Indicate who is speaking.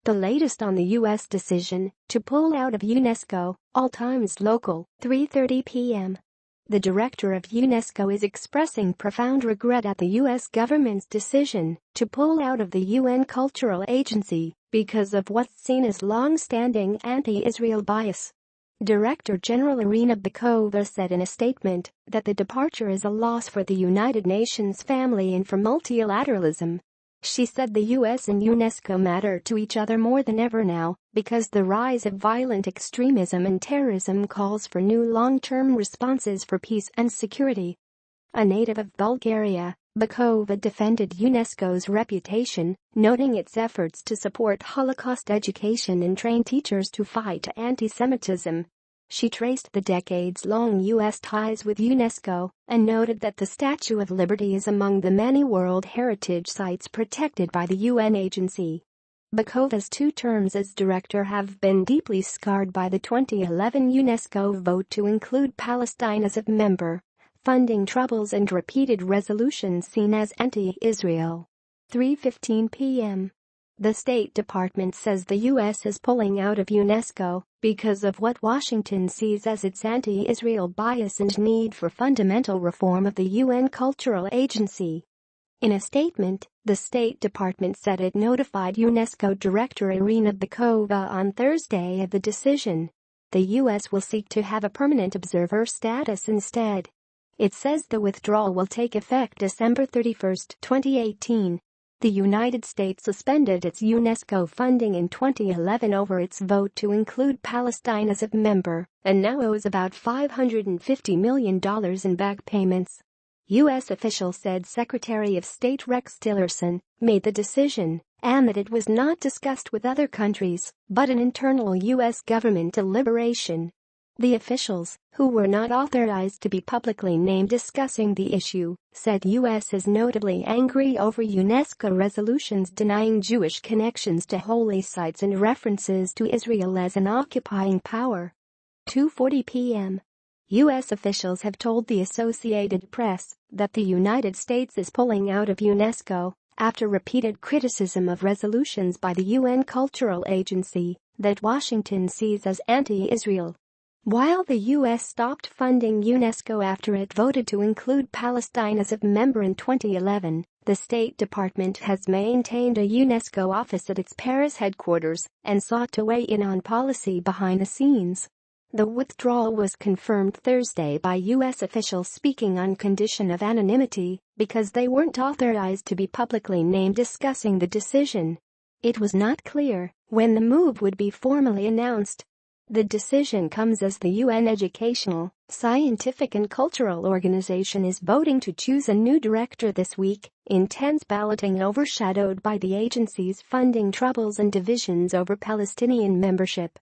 Speaker 1: The latest on the U.S. decision to pull out of UNESCO, all times local, 3:30 p.m. The director of UNESCO is expressing profound regret at the U.S. government's decision to pull out of the UN Cultural Agency because of what's seen as long-standing anti-Israel bias. Director General Irina Bokova said in a statement that the departure is a loss for the United Nations family and for multilateralism. She said the US and UNESCO matter to each other more than ever now because the rise of violent extremism and terrorism calls for new long-term responses for peace and security. A native of Bulgaria, Bokova defended UNESCO's reputation, noting its efforts to support Holocaust education and train teachers to fight anti-Semitism. She traced the decades-long U.S. ties with UNESCO and noted that the Statue of Liberty is among the many World Heritage Sites protected by the UN agency. Bokova's 2 terms as director have been deeply scarred by the 2011 UNESCO vote to include Palestine as a member, funding troubles and repeated resolutions seen as anti-Israel. 3:15 p.m. The State Department says the U.S. is pulling out of UNESCO because of what Washington sees as its anti-Israel bias and need for fundamental reform of the UN Cultural Agency. In a statement, the State Department said it notified UNESCO Director Irina Bokova on Thursday of the decision. The U.S. will seek to have a permanent observer status instead. It says the withdrawal will take effect December 31, 2018. The United States suspended its UNESCO funding in 2011 over its vote to include Palestine as a member and now owes about $550 million in back payments. U.S. officials said Secretary of State Rex Tillerson made the decision and that it was not discussed with other countries but an internal U.S. government deliberation. The officials, who were not authorized to be publicly named discussing the issue, said U.S. is notably angry over UNESCO resolutions denying Jewish connections to holy sites and references to Israel as an occupying power. 2:40 p.m. U.S. officials have told the Associated Press that the United States is pulling out of UNESCO after repeated criticism of resolutions by the UN Cultural Agency that Washington sees as anti-Israel. While the U.S. stopped funding UNESCO after it voted to include Palestine as a member in 2011, the State Department has maintained a UNESCO office at its Paris headquarters and sought to weigh in on policy behind the scenes. The withdrawal was confirmed Thursday by U.S. officials speaking on condition of anonymity because they weren't authorized to be publicly named discussing the decision. It was not clear when the move would be formally announced. The decision comes as the UN Educational, Scientific and Cultural Organization is voting to choose a new director this week, intense balloting overshadowed by the agency's funding troubles and divisions over Palestinian membership.